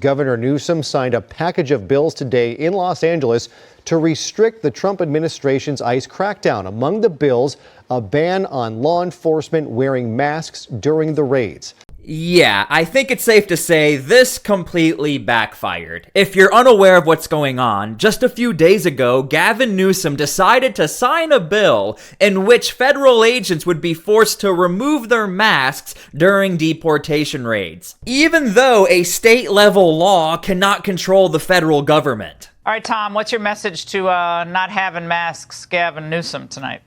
Governor Newsom signed a package of bills today in Los Angeles to restrict the Trump administration's ICE crackdown. Among the bills, a ban on law enforcement wearing masks during the raids. Yeah, I think it's safe to say this completely backfired. If you're unaware of what's going on, just a few days ago, Gavin Newsom decided to sign a bill in which federal agents would be forced to remove their masks during deportation raids, even though a state-level law cannot control the federal government. All right, Tom, what's your message to not having masks, Gavin Newsom, tonight?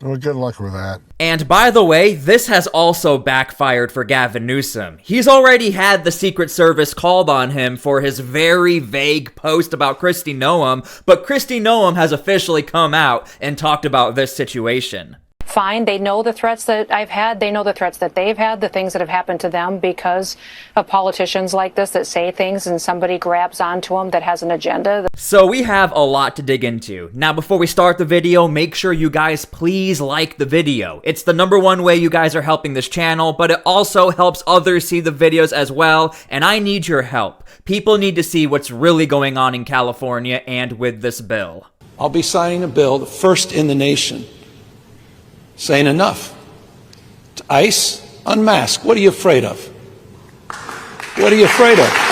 Well, good luck with that. And by the way, this has also backfired for Gavin Newsom. He's already had the Secret Service called on him for his very vague post about Kristi Noem, but Kristi Noem has officially come out and talked about this situation. Fine. They know the threats that I've had. They know the threats that they've had, the things that have happened to them because of politicians like this that say things and somebody grabs onto them that has an agenda. So we have a lot to dig into. Now, before we start the video, make sure you guys please like the video. It's the #1 way you guys are helping this channel, but it also helps others see the videos as well, and I need your help. People need to see what's really going on in California and with this bill. I'll be signing a bill, the first in the nation, saying enough. To ICE, unmask. What are you afraid of? What are you afraid of?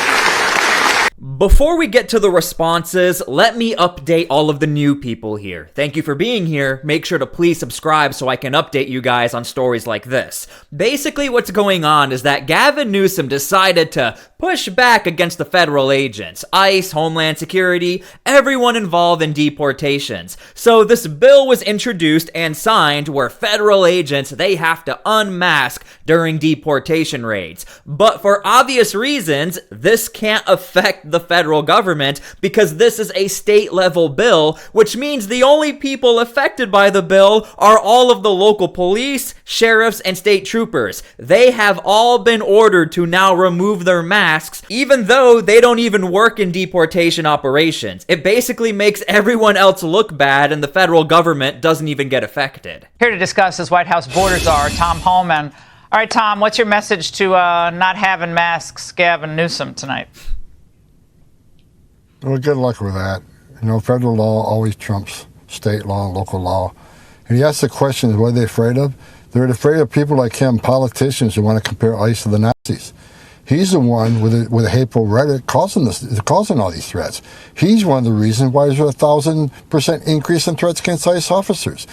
Before we get to the responses, let me update all of the new people here. Thank you for being here. Make sure to please subscribe so I can update you guys on stories like this. Basically, what's going on is that Gavin Newsom decided to push back against the federal agents, ICE, Homeland Security, everyone involved in deportations. So this bill was introduced and signed where federal agents, they have to unmask during deportation raids. But for obvious reasons, this can't affect the federal government because this is a state-level bill, which means the only people affected by the bill are all of the local police, sheriffs, and state troopers. They have all been ordered to now remove their masks, even though they don't even work in deportation operations. It basically makes everyone else look bad, and the federal government doesn't even get affected. Here to discuss as White House border czar, Tom Homeland. All right, Tom, what's your message to not having masks, Gavin Newsom, tonight? Well, good luck with that. You know, federal law always trumps state law and local law. And he asks the question, what are they afraid of? They're afraid of people like him, politicians who want to compare ICE to the Nazis. He's the one with a hateful rhetoric causing all these threats. He's one of the reasons why there's a 1,000% increase in threats against ICE officers.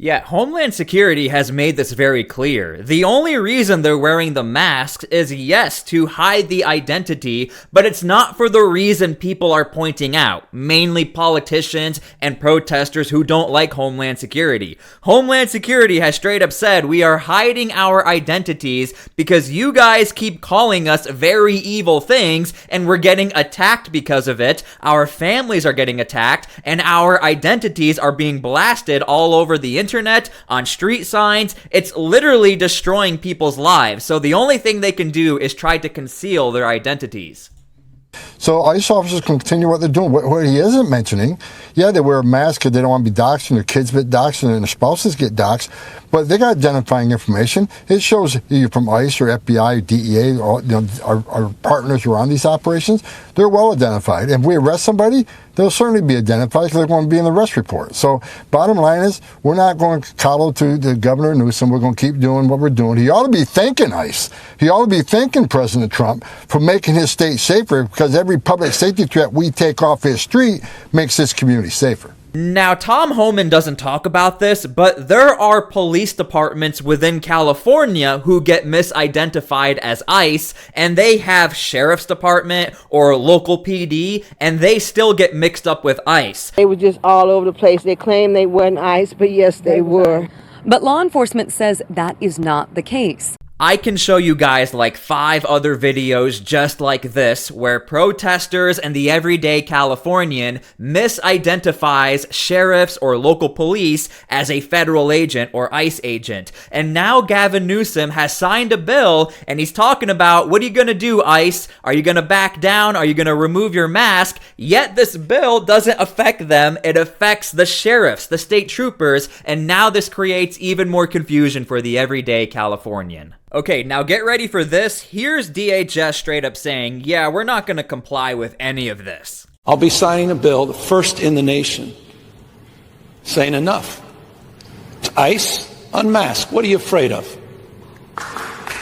Yeah, Homeland Security has made this very clear. The only reason they're wearing the masks is, yes, to hide the identity, but it's not for the reason people are pointing out, mainly politicians and protesters who don't like Homeland Security. Homeland Security has straight up said, we are hiding our identities because you guys keep calling us very evil things and we're getting attacked because of it. Our families are getting attacked and our identities are being blasted all over the internet, on street signs. It's literally destroying people's lives. So the only thing they can do is try to conceal their identities. So ICE officers can continue what they're doing. What he isn't mentioning, yeah, they wear a mask because they don't want to be doxxed and their kids get doxxed and their spouses get doxxed, but they got identifying information. It shows you're from ICE or FBI or DEA, or, you know, our partners who are on these operations. They're well identified. If we arrest somebody, they'll certainly be identified because they're going to be in the arrest report. So bottom line is, we're not going to coddle to the Governor Newsom. We're going to keep doing what we're doing. He ought to be thanking ICE. He ought to be thanking President Trump for making his state safer, because every public safety threat we take off his street makes this community safer. Now, Tom Homan doesn't talk about this, but there are police departments within California who get misidentified as ICE, and they have sheriff's department or local PD, and they still get mixed up with ICE. They were just all over the place. They claimed they weren't ICE, but yes, they were. But law enforcement says that is not the case. I can show you guys like 5 other videos just like this where protesters and the everyday Californian misidentifies sheriffs or local police as a federal agent or ICE agent. And now Gavin Newsom has signed a bill and he's talking about, what are you gonna do, ICE? Are you gonna back down? Are you gonna remove your mask? Yet this bill doesn't affect them. It affects the sheriffs, the state troopers, and now this creates even more confusion for the everyday Californian. Okay, now get ready for this. Here's DHS straight up saying, yeah, we're not going to comply with any of this. I'll be signing a bill, the first in the nation, saying enough. ICE, unmask. What are you afraid of?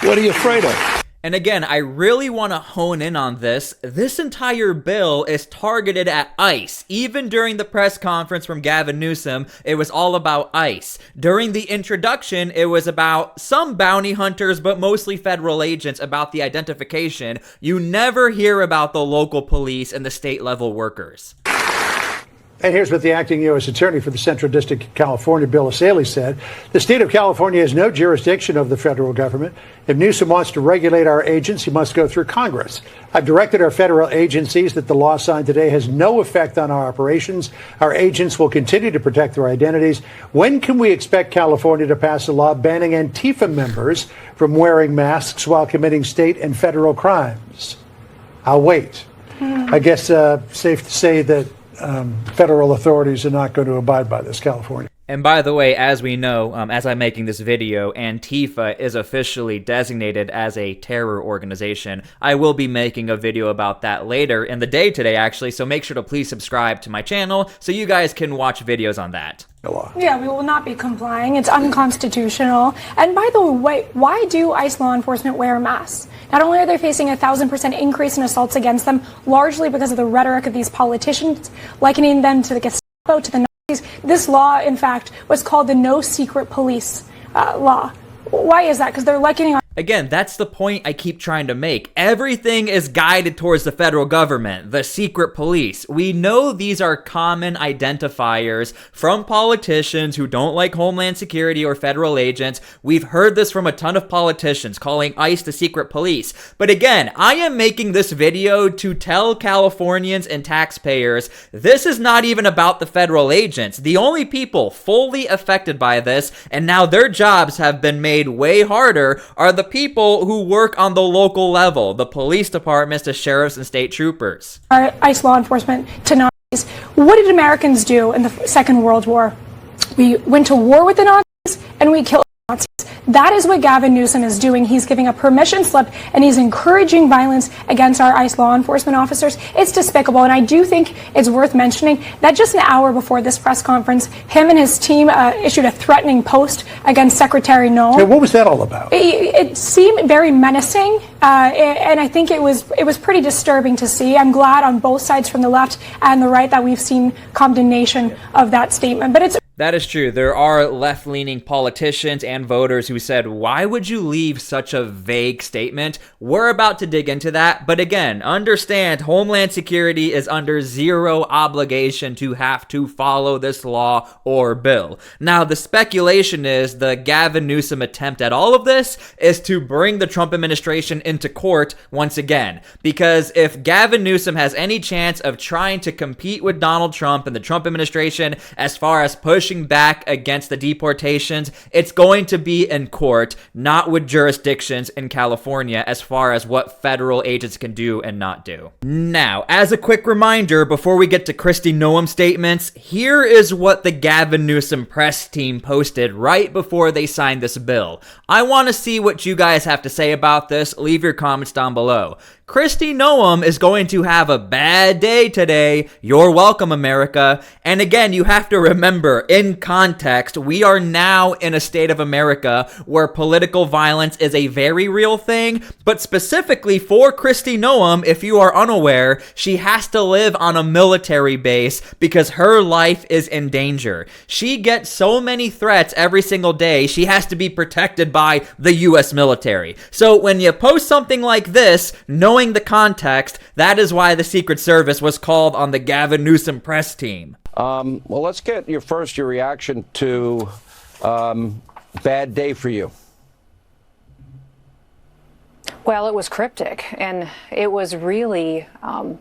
What are you afraid of? And again, I really want to hone in on this. This entire bill is targeted at ICE. Even during the press conference from Gavin Newsom, it was all about ICE. During the introduction, it was about some bounty hunters, but mostly federal agents, about the identification. You never hear about the local police and the state level workers. And here's what the acting U.S. Attorney for the Central District of California, Bill Asaley, said. The state of California has no jurisdiction of the federal government. If Newsom wants to regulate our agents, he must go through Congress. I've directed our federal agencies that the law signed today has no effect on our operations. Our agents will continue to protect their identities. When can we expect California to pass a law banning Antifa members from wearing masks while committing state and federal crimes? I'll wait. I guess safe to say that federal authorities are not going to abide by this, California. And by the way, as we know, as I'm making this video, Antifa is officially designated as a terror organization. I will be making a video about that later in the day today, actually, so make sure to please subscribe to my channel so you guys can watch videos on that. Yeah, we will not be complying. It's unconstitutional. And by the way, why do ICE law enforcement wear masks? Not only are they facing a 1,000% increase in assaults against them, largely because of the rhetoric of these politicians, likening them to the Gestapo, to the Nazis. This law, in fact, was called the No Secret Police law. Why is that? Because they're likening... Again, that's the point I keep trying to make. Everything is guided towards the federal government, the secret police. We know these are common identifiers from politicians who don't like Homeland Security or federal agents. We've heard this from a ton of politicians calling ICE the secret police. But again, I am making this video to tell Californians and taxpayers this is not even about the federal agents. The only people fully affected by this, and now their jobs have been made way harder, are the people who work on the local level, the police departments, the sheriffs, and state troopers. Our ICE law enforcement to Nazis. What did Americans do in the Second World War? We went to war with the Nazis and we killed Nazis. That is what Gavin Newsom is doing. He's giving a permission slip and he's encouraging violence against our ICE law enforcement officers. It's despicable. And I do think it's worth mentioning that just an hour before this press conference, him and his team issued a threatening post against Secretary Noem. Hey, what was that all about? It seemed very menacing, and I think it was pretty disturbing to see. I'm glad on both sides, from the left and the right, that we've seen condemnation of that statement. But it's... That is true. There are left-leaning politicians and voters who said, why would you leave such a vague statement? We're about to dig into that. But again, understand Homeland Security is under zero obligation to have to follow this law or bill. Now, the speculation is the Gavin Newsom attempt at all of this is to bring the Trump administration into court once again. Because if Gavin Newsom has any chance of trying to compete with Donald Trump and the Trump administration as far as pushing back against the deportations, it's going to be in court, not with jurisdictions in California as far as what federal agents can do and not do. Now, as a quick reminder, before we get to Kristi Noem statements, here is what the Gavin Newsom press team posted right before they signed this bill. I want to see what you guys have to say about this. Leave your comments down below. Kristi Noem is going to have a bad day today. You're welcome, America. And again, you have to remember, in context, we are now in a state of America where political violence is a very real thing. But specifically for Kristi Noem, if you are unaware, she has to live on a military base because her life is in danger. She gets so many threats every single day, she has to be protected by the U.S. military. So when you post something like this, knowing the context, that is why the Secret Service was called on the Gavin Newsom press team. Well, let's get your reaction to bad day for you. Well, it was cryptic, and it was really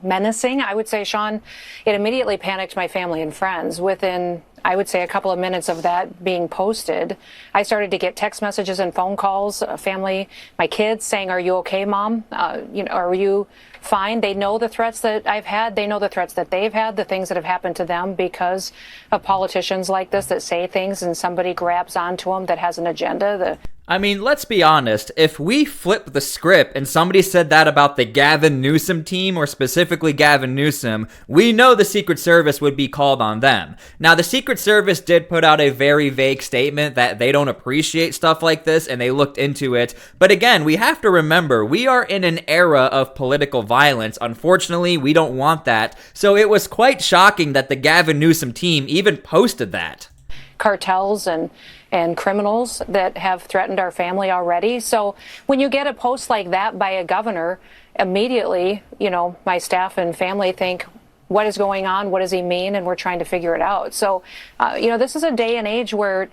menacing. I would say, Sean, it immediately panicked my family and friends. Within, I would say, a couple of minutes of that being posted, I started to get text messages and phone calls, family, my kids saying, "Are you okay, Mom? Are you fine?" They know the threats that I've had. They know the threats that they've had, the things that have happened to them because of politicians like this that say things and somebody grabs onto them that has an agenda. I mean, let's be honest, if we flip the script and somebody said that about the Gavin Newsom team, or specifically Gavin Newsom, we know the Secret Service would be called on them. Now, the Secret Service did put out a very vague statement that they don't appreciate stuff like this and they looked into it. But again, we have to remember, we are in an era of political violence. Unfortunately, we don't want that. So it was quite shocking that the Gavin Newsom team even posted that. Cartels and criminals that have threatened our family already. So when you get a post like that by a governor, immediately, my staff and family think, what is going on? What does he mean? And we're trying to figure it out. So, this is a day and age where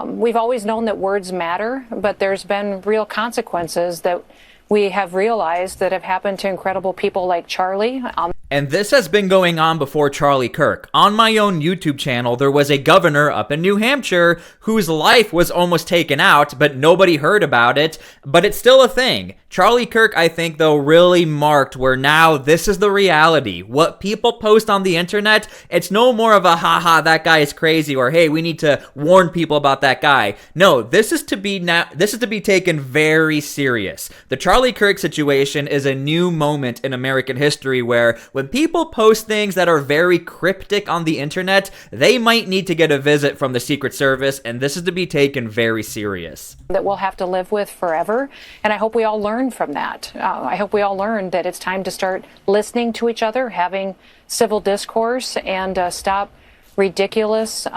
we've always known that words matter, but there's been real consequences that we have realized that have happened to incredible people like Charlie. And this has been going on before Charlie Kirk. On my own YouTube channel, there was a governor up in New Hampshire whose life was almost taken out, but nobody heard about it. But it's still a thing. Charlie Kirk, I think, though, really marked where now this is the reality. What people post on the internet, it's no more of a haha, that guy is crazy, or hey, we need to warn people about that guy. No, this is to be taken very serious. The Charlie Kirk situation is a new moment in American history where when people post things that are very cryptic on the internet, they might need to get a visit from the Secret Service, and this is to be taken very serious. That we'll have to live with forever, and I hope we all learn from that. I hope we all learn that it's time to start listening to each other, having civil discourse, and stop ridiculous,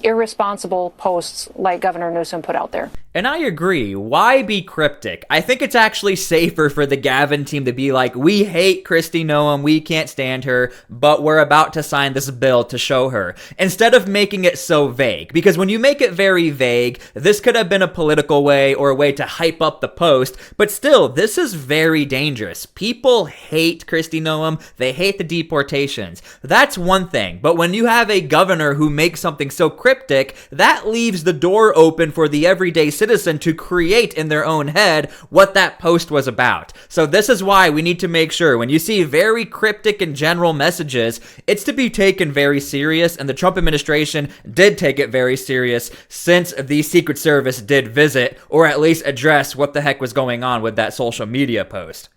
irresponsible posts like Governor Newsom put out there. And I agree. Why be cryptic? I think it's actually safer for the Gavin team to be like, we hate Kristi Noem, we can't stand her, but we're about to sign this bill to show her. Instead of making it so vague. Because when you make it very vague, this could have been a political way or a way to hype up the post, but still, this is very dangerous. People hate Kristi Noem, they hate the deportations. That's one thing, but when you have a governor who makes something so cryptic, that leaves the door open for the everyday citizen to create in their own head what that post was about. So this is why we need to make sure when you see very cryptic and general messages, it's to be taken very serious, and the Trump administration did take it very serious since the Secret Service did visit, or at least address what the heck was going on with that social media post.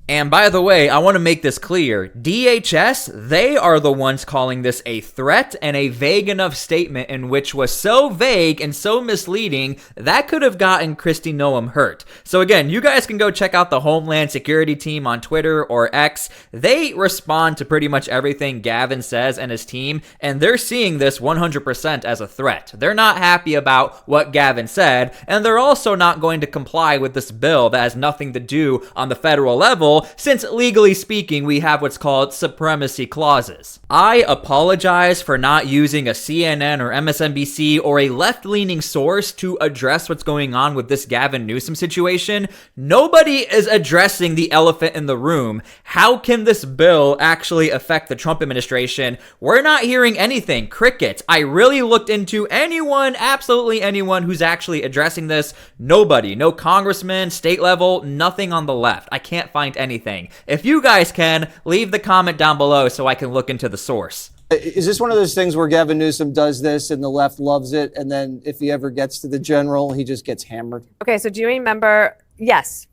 And by the way, I want to make this clear. DHS, they are the ones calling this a threat and a vague enough statement in which was so vague and so misleading that could have gotten Kristi Noem hurt. So again, you guys can go check out the Homeland Security team on Twitter or X. They respond to pretty much everything Gavin says and his team, and they're seeing this 100% as a threat. They're not happy about what Gavin said, and they're also not going to comply with this bill that has nothing to do on the federal level, since legally speaking, we have what's called supremacy clauses. I apologize for not using a CNN or MSNBC or a left-leaning source to address what's going on with this Gavin Newsom situation. Nobody is addressing the elephant in the room. How can this bill actually affect the Trump administration? We're not hearing anything. Crickets. I really looked into anyone, absolutely anyone who's actually addressing this. Nobody. No congressman, state level, nothing on the left. I can't find anything. If you guys can, leave the comment down below so I can look into the source. Is this one of those things where Gavin Newsom does this and the left loves it, and then if he ever gets to the general, he just gets hammered? Okay, so do you remember? Yes.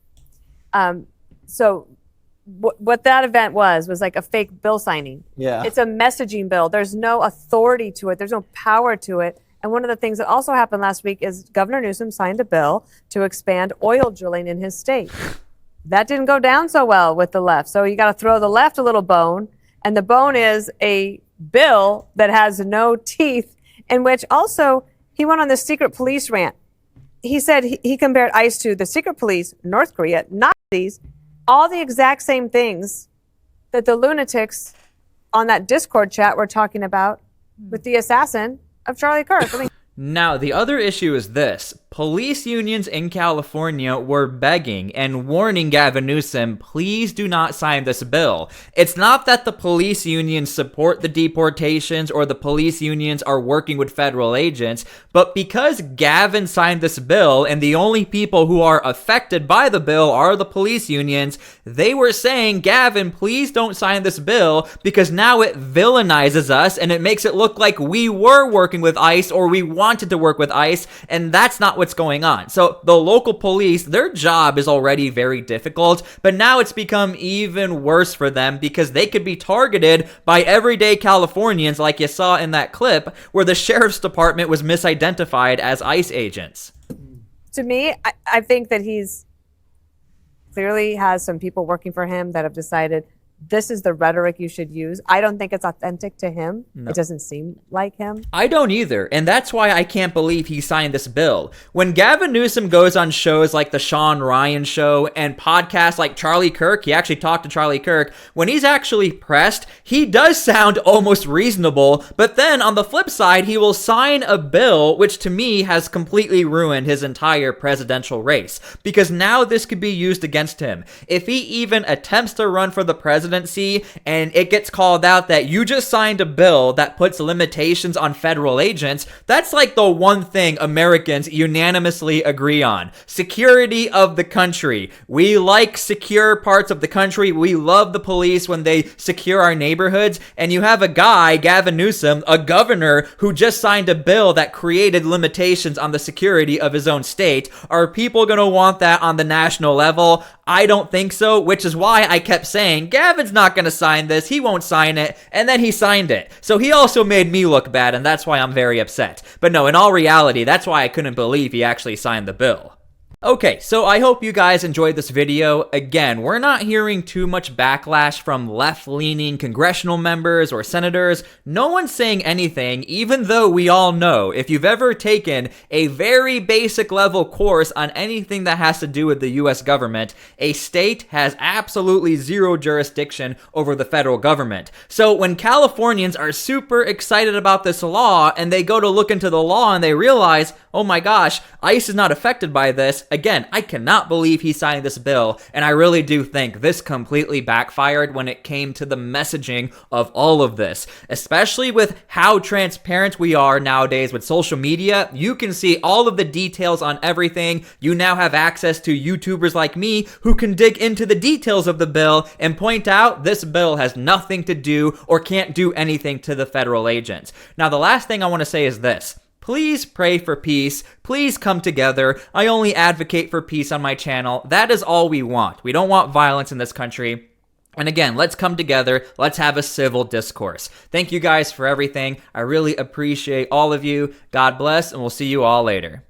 So what that event was like a fake bill signing. Yeah. It's a messaging bill. There's no authority to it. There's no power to it. And one of the things that also happened last week is Governor Newsom signed a bill to expand oil drilling in his state. That didn't go down so well with the left. So you got to throw the left a little bone. And the bone is a bill that has no teeth, in which also he went on this secret police rant. He said he compared ICE to the secret police, North Korea, Nazis, all the exact same things that the lunatics on that Discord chat were talking about with the assassin of Charlie Kirk. I mean, now, the other issue is this. Police unions in California were begging and warning Gavin Newsom, please do not sign this bill. It's not that the police unions support the deportations or the police unions are working with federal agents, but because Gavin signed this bill and the only people who are affected by the bill are the police unions, they were saying, Gavin, please don't sign this bill because now it villainizes us and it makes it look like we were working with ICE or we wanted to work with ICE, and that's not what's going on. So the local police, their job is already very difficult, but now it's become even worse for them because they could be targeted by everyday Californians like you saw in that clip where the sheriff's department was misidentified as ICE agents. To me, I think that he's clearly has some people working for him that have decided this is the rhetoric you should use. I don't think it's authentic to him. No. It doesn't seem like him. I don't either, and that's why I can't believe he signed this bill. When Gavin Newsom goes on shows like the Sean Ryan Show and podcasts like Charlie Kirk, he actually talked to Charlie Kirk, when he's actually pressed, he does sound almost reasonable, but then on the flip side, he will sign a bill which to me has completely ruined his entire presidential race, because now this could be used against him. If he even attempts to run for the presidency and it gets called out that you just signed a bill that puts limitations on federal agents, that's like the one thing Americans unanimously agree on. Security of the country. We like secure parts of the country. We love the police when they secure our neighborhoods. And you have a guy, Gavin Newsom, a governor, who just signed a bill that created limitations on the security of his own state. Are people going to want that on the national level? I don't think so, which is why I kept saying, Gavin's not going to sign this, he won't sign it, and then he signed it. So he also made me look bad, and that's why I'm very upset. But no, in all reality, that's why I couldn't believe he actually signed the bill. Okay, so I hope you guys enjoyed this video. Again, we're not hearing too much backlash from left-leaning congressional members or senators. No one's saying anything, even though we all know if you've ever taken a very basic level course on anything that has to do with the US government, a state has absolutely zero jurisdiction over the federal government. So when Californians are super excited about this law and they go to look into the law and they realize, oh my gosh, ICE is not affected by this. Again, I cannot believe he signed this bill, and I really do think this completely backfired when it came to the messaging of all of this, especially with how transparent we are nowadays with social media. You can see all of the details on everything. You now have access to YouTubers like me who can dig into the details of the bill and point out this bill has nothing to do or can't do anything to the federal agents. Now, the last thing I want to say is this. Please pray for peace. Please come together. I only advocate for peace on my channel. That is all we want. We don't want violence in this country. And again, let's come together. Let's have a civil discourse. Thank you guys for everything. I really appreciate all of you. God bless, and we'll see you all later.